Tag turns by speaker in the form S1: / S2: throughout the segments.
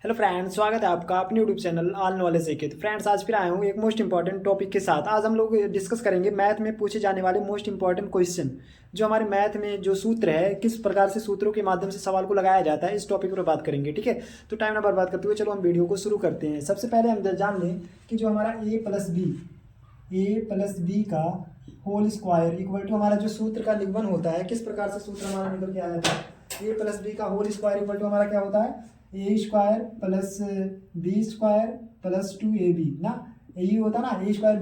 S1: Hello friends, स्वागत है आपका अपने यूट्यूब चैनल ऑल नॉलेज सीखे। तो फ्रेंड्स, आज फिर आया हूँ एक मोस्ट इंपॉर्टेंट टॉपिक के साथ। आज हम लोग डिस्कस करेंगे मैथ में पूछे जाने वाले मोस्ट इंपॉर्टेंट क्वेश्चन। जो हमारे मैथ में जो सूत्र है, किस प्रकार से सूत्रों के माध्यम से सवाल को लगाया जाता है, इस टॉपिक पर बात करेंगे। ठीक है, तो टाइम ना बर्बाद करते हुए चलो हम वीडियो को शुरू करते हैं। सबसे पहले हम जान लें कि जो हमारा ए प्लस बी का होल स्क्वायर इक्वल टू हमारा जो सूत्र का निगमन होता है, किस प्रकार से सूत्र हमारा निकल के आया था। ए प्लस बी का होल स्क्वायर इक्वल टू हमारा क्या होता है, A square plus B square plus 2ab ना। यही होता ना, A square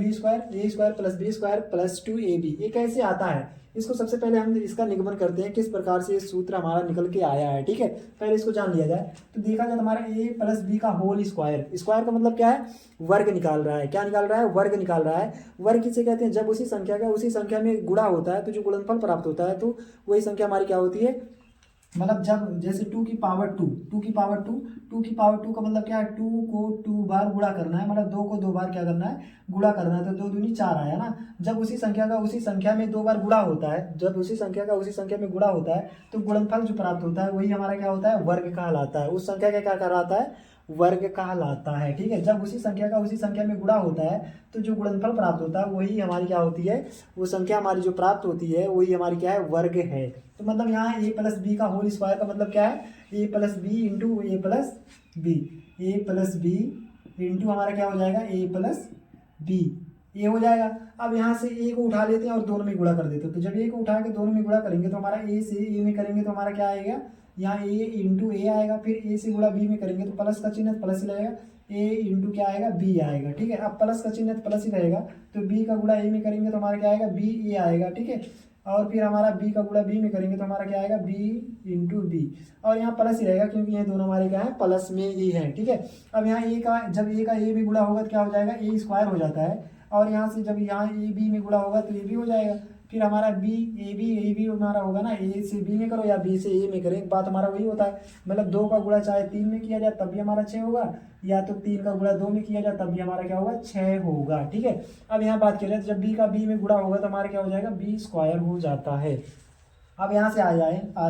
S1: plus B square plus 2ab। ये कैसे आता है, इसको सबसे पहले हम इसका निगमन करते हैं, किस प्रकार से ये सूत्र हमारा निकल के आया है। ठीक है, पहले इसको जान लिया जाए। तो देखा जाए हमारा ए प्लस बी का होल स्क्वायर, स्क्वायर का मतलब क्या है, वर्ग निकाल रहा है। क्या निकाल रहा है, वर्ग निकाल रहा है। वर्ग किसे कहते हैं, जब उसी संख्या का उसी संख्या में गुणा होता है तो जो गुणनफल प्राप्त होता है, तो वही संख्या हमारी क्या होती है, मतलब जब जैसे टू की पावर टू का मतलब क्या है, टू को 2 बार गुणा करना है, मतलब 2 को 2 बार क्या करना है, गुणा करना है। तो 2 दूनी 4 आया ना। जब उसी संख्या का उसी संख्या में 2 बार गुणा होता है, जब उसी संख्या का उसी संख्या में गुणा होता है, तो गुणनफल जो प्राप्त होता है वही हमारा क्या होता है, वर्ग कहलाता है। उस संख्या का क्या कहलाता है, वर्ग कहलाता है। ठीक है, जब उसी संख्या का उसी संख्या में गुणा होता है तो जो गुणनफल प्राप्त होता है वही हमारी क्या होती है, वो संख्या हमारी जो प्राप्त होती है वही हमारी क्या है, वर्ग है। तो मतलब यहाँ ए प्लस बी का होल स्क्वायर का मतलब क्या है, ए plus B into a plus B. A plus B into हमारा क्या हो जाएगा, ए प्लस बी, ये हो जाएगा। अब यहाँ से ए को उठा लेते हैं और दोनों में गुणा कर देते हैं। तो जब ए को उठा के दोनों में गुणा करेंगे तो हमारा ए से ए में करेंगे तो हमारा क्या आएगा, यहाँ ए इंटू ए आएगा। फिर ए से गुणा बी में करेंगे तो प्लस का चिन्ह प्लस ही रहेगा, ए इंटू क्या आएगा, बी आएगा। ठीक है, अब प्लस का चिन्ह प्लस ही रहेगा, तो बी का गुणा ए में करेंगे तो हमारा क्या आएगा, बी ए आएगा। ठीक है, और फिर हमारा बी का गुणा बी में करेंगे तो हमारा क्या आएगा, बी इंटू बी। और यहाँ प्लस ही रहेगा क्योंकि ये दोनों हमारे क्या है, प्लस में ही है। ठीक है, अब यहाँ ए का जब ए का ए भी गुणा होगा तो क्या हो जाएगा, ए स्क्वायर हो जाता है। और यहाँ से जब यहाँ ए बी में गुणा होगा तो ए बी हो जाएगा। फिर हमारा ए बी हमारा होगा ना, ए से बी में करो या बी से ए में करें, बात हमारा वही होता है। मतलब 2 का गुणा चाहे 3 में किया जाए तब भी हमारा 6 होगा, या तो 3 का गुणा 2 में किया जाए तब भी हमारा क्या होगा, 6 होगा। ठीक है, अब यहाँ बात करें तो जब बी का बी में गुणा होगा तो हमारा क्या हो जाएगा, बी स्क्वायर हो जाता है। अब यहाँ से आ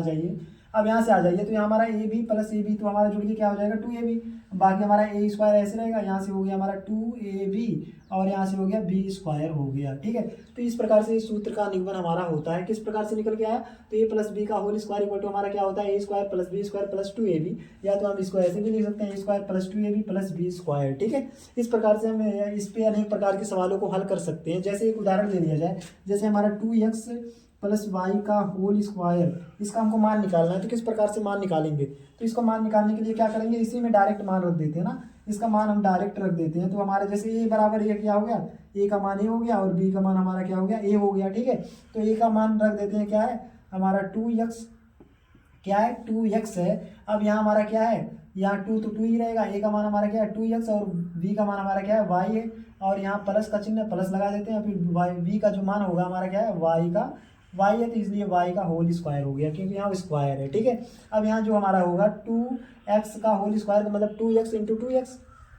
S1: जाइए। अब यहाँ से आ जाइए तो यहाँ हमारा A B plus A B तो हमारा जुड़ के क्या हो जाएगा, 2ab। बाकी हमारा ए स्क्वायर ऐसे रहेगा, यहाँ से हो गया हमारा 2ab और यहाँ से हो गया बी स्क्वायर हो गया। ठीक है, तो इस प्रकार से इस सूत्र का निगमन हमारा होता है। किस प्रकार से निकल के आया, तो ए प्लस बी का होल स्क्वायर इक्वल टू हमारा क्या होता है, A square plus B square plus 2ab। या तो हम इसको ऐसे भी लिख सकते हैं, A square plus 2ab plus B square. ठीक है, इस प्रकार से हम इस पे अनेक प्रकार के सवालों को हल कर सकते हैं। जैसे एक उदाहरण ले लिया जाए, जैसे हमारा 2x प्लस वाई का होल स्क्वायर, इसका हमको मान निकालना है। तो किस प्रकार से मान निकालेंगे, तो इसको मान निकालने के लिए क्या करेंगे, इसी में डायरेक्ट मान रख देते हैं ना। इसका मान हम डायरेक्ट रख देते हैं। तो हमारे जैसे ए बराबर ए क्या हो गया, ए का मान ए हो गया और बी का मान हमारा क्या हो गया, ए हो गया। ठीक है, तो ए का मान रख देते हैं, क्या है हमारा 2x, क्या है 2x है। अब यहाँ हमारा क्या है, यहाँ 2 तो 2 ही रहेगा, ए का मान हमारा क्या है 2x और बी का मान हमारा क्या है, y है। और यहाँ प्लस का चिन्ह प्लस लगा देते हैं, फिर बी का जो मान होगा हमारा क्या है, y का y है, तो इसलिए y का होल स्क्वायर हो गया क्योंकि यहाँ स्क्वायर है। ठीक है, अब यहाँ जो हमारा होगा 2x का होल स्क्वायर का मतलब 2x इंटू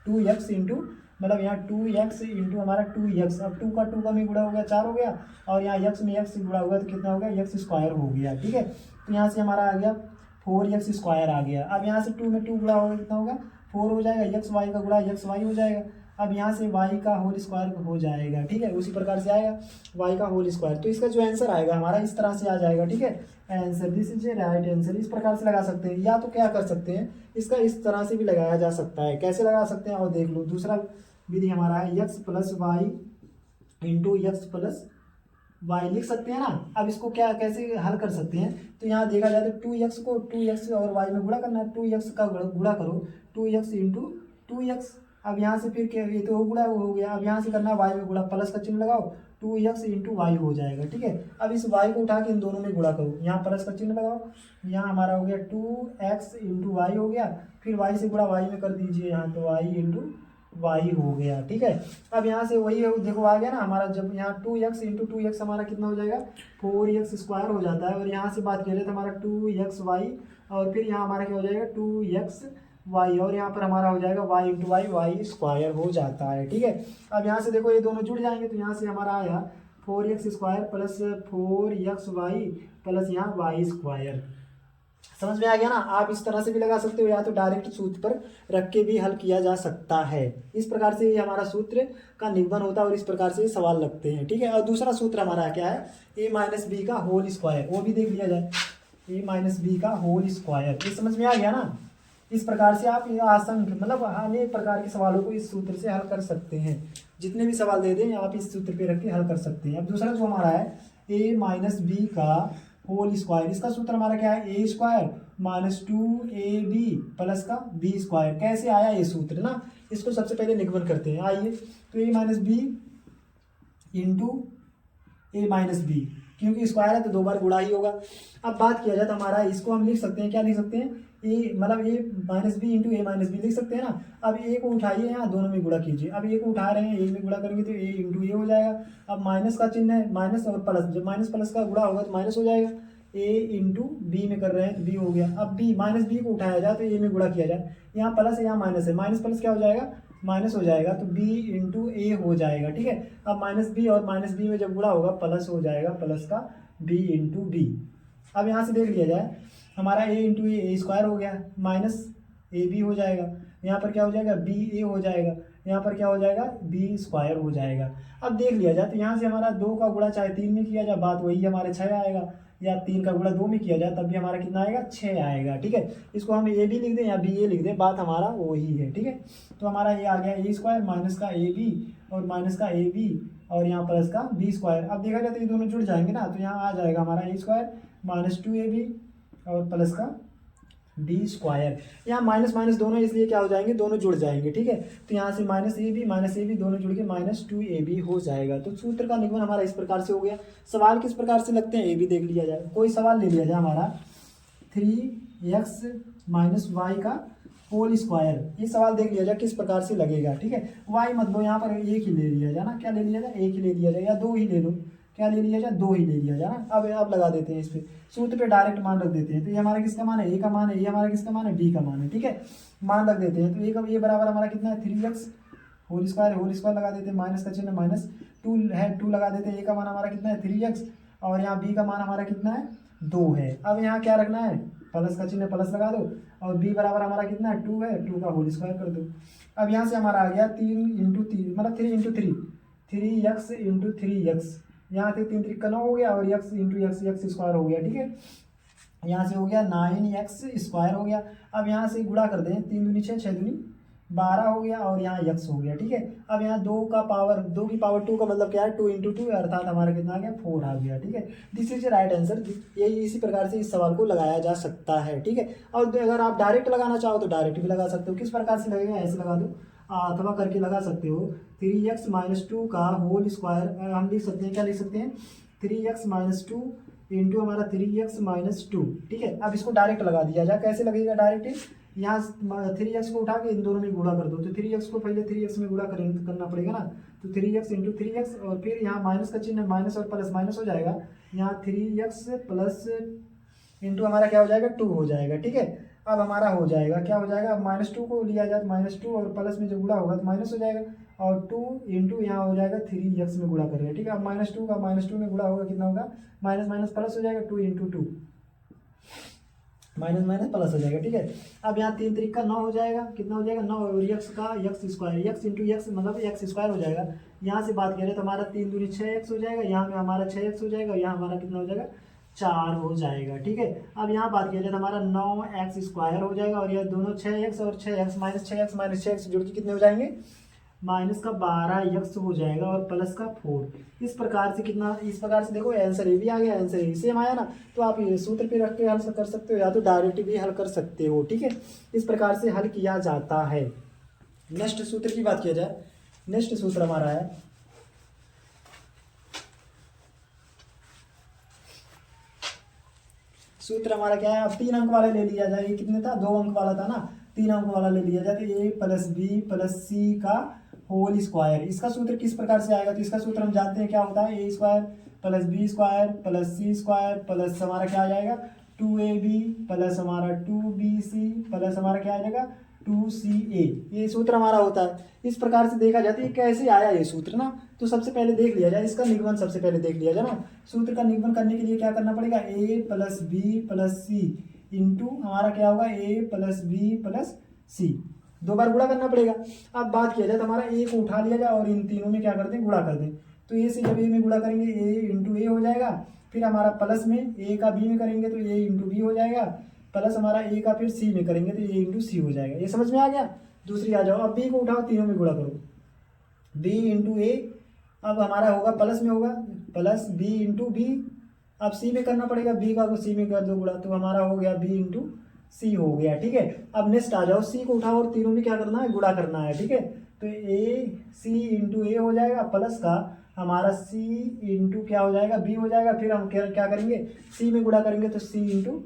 S1: 2x इंटू मतलब यहाँ 2x इंटू हमारा 2x। अब 2 का 2 का में गुणा हो गया 4 हो गया, और यहाँ x में x गुणा होगा तो कितना हो गया, x स्क्वायर हो गया। ठीक है, तो यहाँ से हमारा आ गया 4x स्क्वायर आ गया। अब यहाँ से 2 में 2 गुणा होगा कितना होगा, 4 हो जाएगा, x y का गुणा x y हो जाएगा। अब यहाँ से y का होल स्क्वायर हो जाएगा। ठीक है, उसी प्रकार से आएगा y का होल स्क्वायर। तो इसका जो आंसर आएगा हमारा इस तरह से आ जाएगा। ठीक है, answer this is a right answer. इस प्रकार से लगा सकते हैं, या तो क्या कर सकते हैं, इसका इस तरह से भी लगाया जा सकता है। कैसे लगा सकते हैं, और देख लो दूसरा विधि हमारा है, x plus y into x plus y लिख सकते हैं ना। अब इसको क्या कैसे हल कर सकते हैं, तो यहाँ देखा जाए तो 2x को 2x और y में गुणा करना है। 2x का गुणा करो 2x इंटू 2x। अब यहाँ से फिर क्या, ये तो गुणा हो गया। अब यहाँ से करना है y में गुणा, प्लस का चिन्ह लगाओ, 2x इंटू वाई हो जाएगा। ठीक है, अब इस y को उठा के इन दोनों में गुणा करो, यहाँ प्लस का चिन्ह लगाओ, यहाँ हमारा हो गया 2x इंटू वाई हो गया। फिर y से गुणा y में कर दीजिए, यहाँ तो y इंटू वाई हो गया। ठीक है, अब यहाँ से वही है, देखो आ गया ना हमारा। जब यहाँ 2x इंटू 2x हमारा कितना हो जाएगा, 4x स्क्वायर हो जाता है। और यहाँ से बात करें तो हमारा 2x वाई, और फिर यहाँ हमारा क्या हो जाएगा 2x वाई, और यहाँ पर हमारा हो जाएगा y into y, y square हो जाता है। ठीक है, अब यहाँ से देखो ये दोनों जुड़ जाएंगे, तो यहाँ से हमारा आया 4x square plus 4x y plus यहाँ वाई स्क्वायर। समझ में आ गया ना। आप इस तरह से भी लगा सकते हो या तो डायरेक्ट सूत्र पर रख के भी हल किया जा सकता है। इस प्रकार से ये हमारा सूत्र का निगमन होता है और इस प्रकार से सवाल लगते हैं, ठीक है। और दूसरा सूत्र हमारा क्या है, a माइनस बी का होल स्क्वायर, वो भी देख लिया जाए, a माइनस बी का होल स्क्वायर। ये समझ में आ गया ना। इस प्रकार से आप ये असंख्य मतलब अनेक प्रकार के सवालों को इस सूत्र से हल कर सकते हैं। जितने भी सवाल दे दें आप इस सूत्र पे रख के हल कर सकते हैं। अब दूसरा जो हमारा है a माइनस बी का होल स्क्वायर, इसका सूत्र हमारा क्या है, A square minus 2ab plus का बी स्क्वायर। कैसे आया ये सूत्र ना, इसको सबसे पहले निगमन करते हैं। आइए, तो a minus b into a minus b, क्योंकि स्क्वायर है तो दो बार गुणा ही होगा। अब बात किया जाए तो हमारा इसको हम लिख सकते हैं, क्या लिख सकते हैं, ए मतलब ए minus b into a minus B लिख सकते हैं ना। अब ए को उठाइए, यहाँ दोनों में गुणा कीजिए। अब ए को उठा रहे हैं, एक में गुणा करेंगे तो ए इंटू ए हो जाएगा। अब माइनस का चिन्ह है, माइनस और प्लस, जब माइनस प्लस का गुणा होगा तो माइनस हो जाएगा। ए इंटू बी में कर रहे हैं तो बी हो गया। अब बी माइनस बी को उठाया जाए तो ए में गुणा किया जाए, यहाँ प्लस है यहाँ माइनस है, माइनस प्लस क्या हो जाएगा, माइनस हो जाएगा, तो b इंटू ए हो जाएगा, ठीक है। अब माइनस बी और माइनस बी में जब गुणा होगा प्लस हो जाएगा, प्लस का b इंटू बी। अब यहाँ से देख लिया जाए, हमारा a इंटू ए स्क्वायर हो गया, माइनस ए बी हो जाएगा, यहाँ पर क्या हो जाएगा, बी ए हो जाएगा, यहाँ पर क्या हो जाएगा, बी स्क्वायर हो जाएगा। अब देख लिया जाए तो यहाँ से हमारा 2 का गुणा चाहे 3 में किया जाए बात वही हमारे 6 आएगा, या 3 का गुणा 2 में किया जाए तब भी हमारा कितना आएगा, 6 आएगा, ठीक है। इसको हम ए बी लिख दें या बी ए लिख दें, बात हमारा वही है, ठीक है। तो हमारा ये आ गया ए स्क्वायर माइनस का ए बी और माइनस का ए बी और यहाँ प्लस का बी स्क्वायर। अब देखा जाए तो ये दोनों जुड़ जाएंगे ना, तो यहाँ आ जाएगा हमारा ए स्क्वायर माइनस 2ab और प्लस का बी स्क्वायर। यहाँ माइनस माइनस दोनों इसलिए क्या हो जाएंगे, दोनों जुड़ जाएंगे, ठीक है। तो यहाँ से माइनस ए बी दोनों जुड़ के माइनस 2ab हो जाएगा। तो सूत्र का निगमन हमारा इस प्रकार से हो गया। सवाल किस प्रकार से लगते हैं ये भी देख लिया जाए। कोई सवाल ले लिया जाए हमारा 3x माइनस वाई का होल स्क्वायर, ये सवाल देख लिया जाए किस प्रकार से लगेगा, ठीक है। वाई मत लो, यहाँ पर एक ही ले लिया जाए ना, क्या ले लिया जाए, एक ही ले लिया जाए, या 2 ही ले लो, क्या ले लिया जाए, 2 ही ले लिया जाए ना। अब लगा देते हैं इस पे, सूत्र पे डायरेक्ट मान रख देते हैं। तो ये हमारा किसका मान है, ए का मान है, ये हमारा किसका मान है, बी का मान है, ठीक है। मान रख देते हैं, तो ए का ये बराबर हमारा कितना है, 3x होल स्क्वायर लगा देते हैं, माइनस का चिन्ह माइनस 2 है, 2 लगा देते हैं। ए का मान हमारा कितना है 3x और यहाँ बी का मान हमारा कितना है 2 है। अब यहाँ क्या रखना है, प्लस का चिन्ह प्लस लगा दो और b बराबर हमारा कितना है 2 है, 2 का होल स्क्वायर कर दो। अब यहाँ से हमारा आ गया 3 इंटू 3 मतलब 3 इंटू 3, 3x इंटू 3x, यहाँ से 3 3 का 9 हो गया और x इंटू x स्क्वायर हो गया, ठीक है। यहाँ से हो गया 9x स्क्वायर हो गया। अब यहाँ से गुणा कर दें, 3 दूनी 6, 6 दूनी 12 हो गया और यहाँ x हो गया, ठीक है। अब यहाँ 2 की पावर 2 का मतलब क्या है, 2 इंटू 2 अर्थात हमारा कितना आ गया 4 आ गया, ठीक है। This is right answer. यही इसी प्रकार से इस सवाल को लगाया जा सकता है, ठीक है। और अगर आप डायरेक्ट लगाना चाहो तो डायरेक्ट भी लगा सकते हो। किस प्रकार से लगेगा, ऐसे लगा दो अथवा करके लगा सकते हो। 3x माइनस 2 का होल स्क्वायर हम लिख सकते हैं, क्या लिख सकते हैं, 3x माइनस 2 इंटू हमारा 3x माइनस 2, ठीक है। अब इसको डायरेक्ट लगा दिया जाए, कैसे लगेगा डायरेक्ट, यहाँ 3x को उठा के इन दोनों में गुणा कर दो। तो 3x को पहले 3x में गुणा करना पड़ेगा ना, तो 3x इंटू 3x और फिर यहाँ माइनस का चिन्ह माइनस और प्लस माइनस हो जाएगा, यहाँ 3x प्लस इंटू हमारा क्या हो जाएगा 2 हो जाएगा, ठीक है। अब हमारा हो जाएगा, क्या हो जाएगा, अब माइनस 2 को लिया जाए तो माइनस 2 और प्लस में जब गुणा होगा तो माइनस हो जाएगा और 2 इंटू यहाँ हो जाएगा 3x में गुणा कर रहे हैं, ठीक है। अब माइनस 2 का माइनस 2 में गुणा होगा कितना होगा, माइनस माइनस प्लस हो जाएगा, 2 इंटू 2 माइनस माइनस प्लस हो जाएगा, ठीक है। अब यहाँ 3 3 का 9 हो जाएगा, कितना हो जाएगा 9 और x का x square, x into x मतलब x स्क्वायर हो जाएगा। यहाँ से बात करें तो हमारा 3 दूनी 6x हो जाएगा, यहाँ में हमारा 6x हो जाएगा, यहाँ हमारा कितना हो जाएगा 4 हो जाएगा, ठीक है। अब यहाँ बात किया जाए तो हमारा 9x स्क्वायर हो जाएगा और यह दोनों 6x और 6x माइनस 6x जुड़ के कितने हो जाएंगे, माइनस का 12x हो जाएगा और प्लस का 4। इस प्रकार से कितना, इस प्रकार से देखो आंसर ये भी आ गया, आंसर ये सेम आया ना। तो आप ये सूत्र पे रख के हल कर सकते हो या तो डायरेक्ट भी हल कर सकते हो, ठीक है। इस प्रकार से हल किया जाता है। नेक्स्ट सूत्र की बात किया जाए, नेक्स्ट सूत्र हमारा है सूत्र हमारा क्या है, अब 3 अंक वाला ले लिया जाए। ये कितने था, 2 अंक वाला था ना, 3 अंक वाला ले लिया जाए तो a प्लस बी प्लस सी का होल स्क्वायर। इसका सूत्र किस प्रकार से आएगा, तो इसका सूत्र हम जानते हैं क्या होता है, A square plus B square plus C square plus हमारा क्या आ जाएगा 2ab प्लस हमारा 2bc प्लस हमारा क्या आ जाएगा 2ca। ये सूत्र हमारा होता है। इस प्रकार से देखा जाता है कैसे आया ये सूत्र ना, तो सबसे पहले देख लिया जाए इसका निगमन, सबसे पहले देख लिया जाए ना। सूत्र का निगमन करने के लिए क्या करना पड़ेगा, a plus b plus c into हमारा क्या होगा a plus b plus c, 2 बार गुणा करना पड़ेगा। अब बात किया जाए तो हमारा ए को उठा लिया जाए और इन तीनों में क्या करते हैं, गुणा कर दें। तो ए से जब ए में गुणा करेंगे ए इंटू ए हो जाएगा, फिर हमारा प्लस में ए का बी में करेंगे तो ए इंटू बी हो जाएगा, प्लस हमारा ए का फिर सी में करेंगे तो ए इंटू सी हो जाएगा। ये समझ में आ गया। दूसरी आ जाओ, अब बी को उठाओ, तीनों में गुणा करो, बी इंटू ए, अब हमारा होगा प्लस में होगा प्लस बी इंटू बी, अब सी में करना पड़ेगा, बी का सी में कर दो गुणा तो हमारा हो गया बी इंटू सी हो गया। ठीक है, अब नेक्स्ट आ जाओ, सी को उठाओ और तीनों में क्या करना है, गुणा करना है। ठीक है, तो ए सी इंटू ए हो जाएगा, प्लस का हमारा सी इंटू क्या हो जाएगा, बी हो जाएगा, फिर हम क्या करेंगे, सी में गुणा करेंगे तो सी इंटू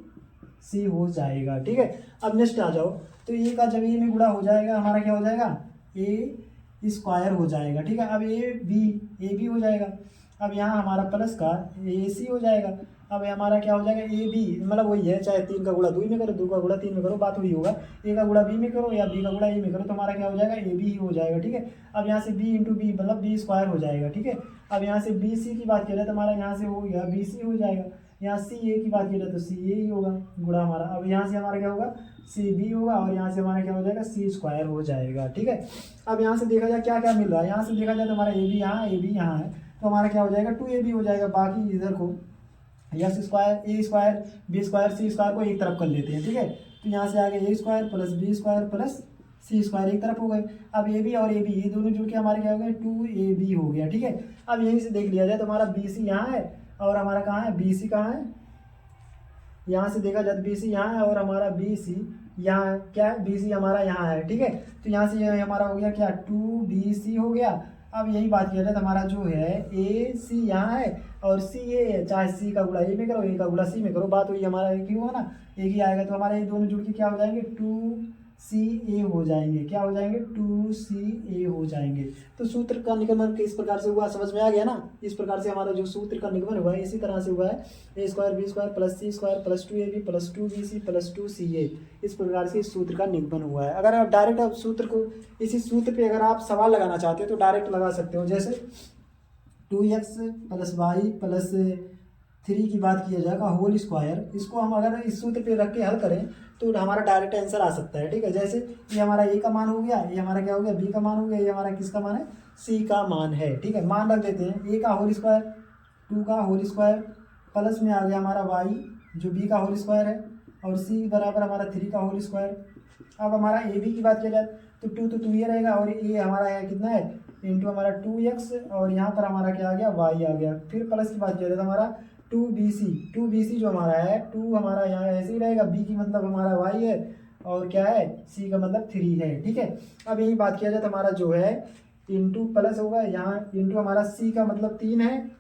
S1: सी हो जाएगा। ठीक है, अब नेक्स्ट आ जाओ, तो ए का जब ए में गुणा हो जाएगा हमारा क्या हो जाएगा, ए स्क्वायर हो जाएगा। ठीक है, अब ए बी हो जाएगा, अब यहाँ हमारा प्लस का ए सी हो जाएगा, अब हमारा क्या हो जाएगा ए बी, मतलब वही है, चाहे 3 का गुणा 2 में करो, 2 का गुणा 3 में करो, बात वही होगा, ए का गुणा बी में करो या बी का गुणा ए में करो तो हमारा क्या हो जाएगा, ए बी ही हो जाएगा। ठीक है, अब यहाँ से बी इंटू बी मतलब बी स्क्वायर हो जाएगा। ठीक है, अब यहाँ से बी सी की बात किया जाए तो हमारा यहाँ से हो गया बी सी हो जाएगा, यहाँ सी ए की बात किया जाए तो सी ए ही होगा गुणा हमारा, अब यहाँ से हमारा क्या होगा, सी बी होगा, और यहाँ से हमारा क्या हो जाएगा, सी स्क्वायर हो जाएगा। ठीक है, अब यहाँ से देखा जाए क्या क्या मिल रहा है, यहाँ से देखा जाए तो हमारा ए बी यहाँ है, तो हमारा क्या हो जाएगा 2ab हो जाएगा। बाकी इधर को यस स्क्वायर ए स्क्वायर बी स्क्वायर सी स्क्वायर को एक तरफ कर लेते हैं। ठीक है, तो यहाँ से आगे A square plus B square plus C square एक तरफ हो गए। अब ए बी और ए बी ये दोनों जुड़ के हमारे क्या हो गए, 2ab हो गया। ठीक है, अब यहीं से देख लिया जाए तो हमारा बी सी यहाँ है और हमारा कहाँ है, बी सी कहाँ है, यहाँ से देखा जाए तो बी सी यहाँ है और हमारा बी सी यहाँ है, क्या है, बी सी हमारा यहाँ है। ठीक है, तो यहाँ से ये हमारा हो गया क्या, 2bc हो गया। अब यही बात किया जाए तो हमारा जो है ए सी यहाँ है और सी ए है, चाहे सी का गुणा ए में करो, ए का गुणा सी में करो, बात हुई हमारा एक ही होगा ना, एक ही आएगा, तो हमारे ये दोनों जुड़ के क्या हो जाएंगे, 2ca हो जाएंगे, क्या हो जाएंगे, 2ca हो जाएंगे। तो सूत्र का निगमन किस प्रकार से हुआ, समझ में आ गया ना। इस प्रकार से हमारा जो सूत्र का निगमन हुआ है इसी तरह से हुआ है, A square B square plus C square plus 2ab plus 2bc plus 2ca, इस प्रकार से इस सूत्र का निगमन हुआ है। अगर आप डायरेक्ट आप सूत्र को, इसी सूत्र पे अगर आप सवाल लगाना चाहते हो तो डायरेक्ट लगा सकते हो, जैसे 2x प्लस वाई प्लस 3 की बात किया जाएगा होल स्क्वायर, इसको हम अगर इस सूत्र पे रख के हल करें तो हमारा डायरेक्ट आंसर आ सकता है। ठीक है, जैसे ये हमारा ए का मान हो गया, ये हमारा क्या हो गया, बी का मान हो गया, ये हमारा किसका मान है, सी का मान है। ठीक है, मान रख देते हैं, ए का होल स्क्वायर 2 का होल स्क्वायर प्लस में आ गया हमारा वाई जो बी का होल स्क्वायर है और सी बराबर हमारा 3 का होल स्क्वायर। अब हमारा ए बी की बात किया जाए तो 2 तो 2 ये रहेगा और ये हमारा है कितना है, इंटू हमारा 2x और यहाँ पर हमारा क्या आ गया, y आ गया। फिर प्लस की बात किया जाए तो हमारा 2bc जो हमारा है, 2 हमारा यहाँ ऐसे ही रहेगा, b की मतलब हमारा y है और क्या है, c का मतलब 3 है। ठीक है, अब यही बात किया जाए तो हमारा जो है इंटू प्लस होगा, यहाँ इंटू हमारा c का मतलब 3 है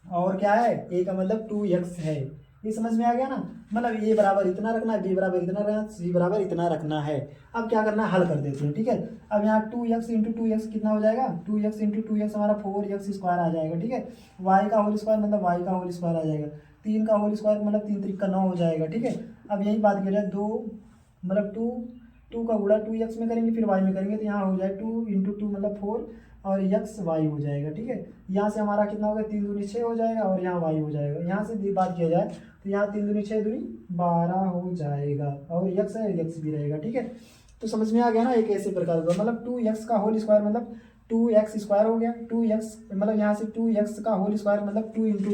S1: और क्या है, a का मतलब 2x है। ये समझ में आ गया ना, मतलब a बराबर इतना रखना है, b बराबर इतना रखना है, c बराबर इतना रखना है। अब क्या करना है, हल कर देते हैं। ठीक है, अब यहाँ 2x इंटू 2x कितना हो जाएगा, 2x इंटू 2x हमारा 4x स्क्वायर आ जाएगा। ठीक है, y का होल स्क्वायर मतलब y का होल स्क्वायर आ जाएगा, 3 का होल स्क्वायर मतलब 3 3 का 9 हो जाएगा। ठीक है, अब यही बात किया जाए 2 मतलब 2 का गुणा 2x में करेंगे फिर y में करेंगे तो यहाँ हो जाए 2 इंटू 2 मतलब 4 और x y हो जाएगा। ठीक है, यहाँ से हमारा कितना होगा, 3 दूनी 6 हो जाएगा और यहाँ y हो जाएगा। यहाँ से बात किया जाए तो यहाँ 3 दूनी 6 दूनी 12 हो जाएगा और x है, x भी रहेगा। ठीक है, तो समझ में आ गया ना, एक ऐसे प्रकार का मतलब 2x का होल स्क्वायर मतलब 2x स्क्वायर हो गया, 2x मतलब यहाँ से 2x का होल स्क्वायर मतलब 2 इंटू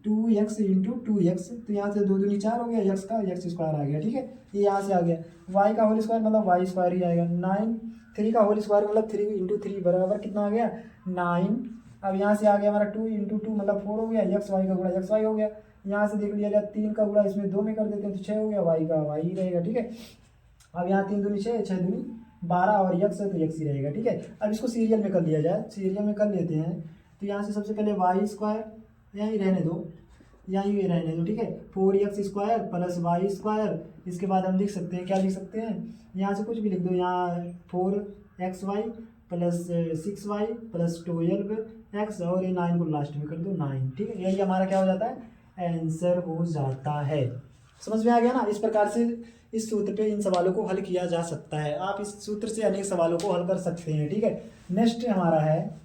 S1: 2x इंटू 2x, तो यहाँ से 2 दूनी 4 हो गया, x का x स्क्वायर आ गया। ठीक है, ये यहाँ से आ गया, y का होल स्क्वायर मतलब y स्क्वायर ही आएगा, 9 3 का होल स्क्वायर मतलब 3 इंटू 3 बराबर कितना आ गया, 9। अब यहाँ से आ गया हमारा 2 इंटू 2 मतलब 4 हो गया, x y का गुणा x y हो गया। यहाँ से देख लिया जाए 3 का गुणा इसमें 2 में कर देते हैं तो 6 हो गया, y का y ही रहेगा। ठीक है, अब यहाँ 3 दूनी 6 6 दूनी 12 और x है तो x ही रहेगा। ठीक है, अब इसको सीरियल में कर लिया जाए, सीरियल में कर लेते हैं तो यहाँ से सबसे पहले y स्क्वायर यहीं रहने दो, यहीं रहने दो। ठीक है, 4x square plus Y square, इसके बाद हम लिख सकते हैं, क्या लिख सकते हैं, यहाँ से कुछ भी लिख दो, यहाँ 4xy plus 6y plus 12x और ये 9 को लास्ट में कर दो 9। ठीक है, यही हमारा क्या हो जाता है, आंसर हो जाता है। समझ में आ गया ना, इस प्रकार से इस सूत्र पे इन सवालों को हल किया जा सकता है। आप इस सूत्र से अनेक सवालों को हल कर सकते हैं। ठीक है, नेक्स्ट हमारा है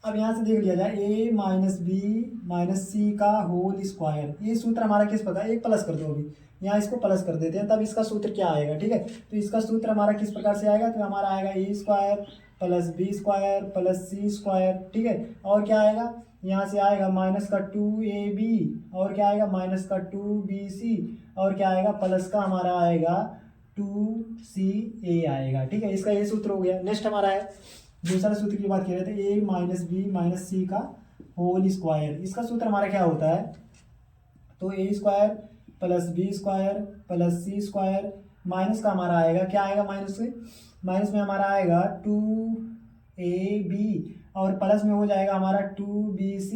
S1: अब यहाँ से देख लिया जाए a माइनस बी माइनस सी का होल स्क्वायर, ये सूत्र हमारा किस प्रकार, एक प्लस कर दो, अभी यहाँ इसको प्लस कर देते हैं, तब इसका सूत्र क्या आएगा। ठीक है, तो इसका सूत्र हमारा किस प्रकार से आएगा, तो हमारा आएगा A square plus B square plus C square. ठीक है, और क्या आएगा, यहाँ से आएगा माइनस का 2ab, और क्या आएगा माइनस का 2bc, और क्या आएगा प्लस का हमारा आएगा 2ca आएगा। ठीक है, इसका ये सूत्र हो गया। नेक्स्ट हमारा है दूसरा सूत्र की बात कर रहे थे, a माइनस बी माइनस सी का होल स्क्वायर। इसका सूत्र हमारा क्या होता है, तो A square plus B square plus C square, minus का हमारा आएगा क्या आएगा, माइनस से माइनस में हमारा आएगा 2ab, और प्लस में हो जाएगा हमारा 2bc,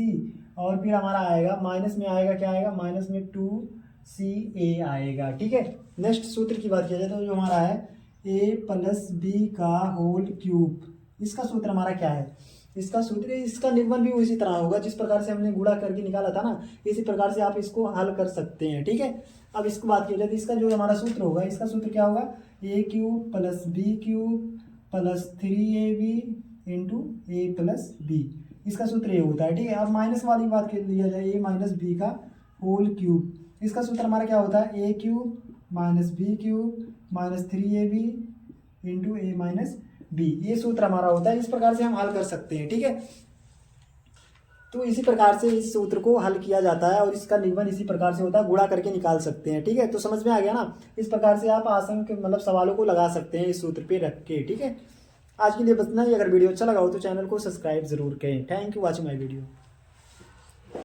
S1: और फिर हमारा आएगा माइनस में आएगा क्या आएगा, माइनस में 2ca आएगा। ठीक है, नेक्स्ट सूत्र की बात किया जाए तो जो हमारा है a प्लस बी का होल क्यूब। इसका सूत्र हमारा क्या है, इसका सूत्र, इसका निगमन भी उसी तरह होगा जिस प्रकार से हमने गुणा करके निकाला था ना, इसी प्रकार से आप इसको हल कर सकते हैं। ठीक है, अब इसको बात की जाए तो इसका जो हमारा सूत्र होगा, इसका सूत्र क्या होगा, a cube plus b cube plus 3ab into a plus b, इसका सूत्र ये होता है। ठीक है, अब माइनस वाली बात कर लिया जाए, a माइनस बी का होल क्यूब, इसका सूत्र हमारा क्या होता है, a cube minus b cube minus 3ab into a minus b, ये सूत्र हमारा होता है। इस प्रकार से हम हल कर सकते हैं। ठीक है, तो इसी प्रकार से इस सूत्र को हल किया जाता है और इसका निगमन इसी प्रकार से होता है, गुणा करके निकाल सकते हैं। ठीक है, तो समझ में आ गया ना, इस प्रकार से आप आसान के मतलब सवालों को लगा सकते हैं इस सूत्र पे रख के। ठीक है, आज के लिए बस इतना ही। अगर वीडियो अच्छा लगा हो तो चैनल को सब्सक्राइब जरूर करें। Thank you watching my video.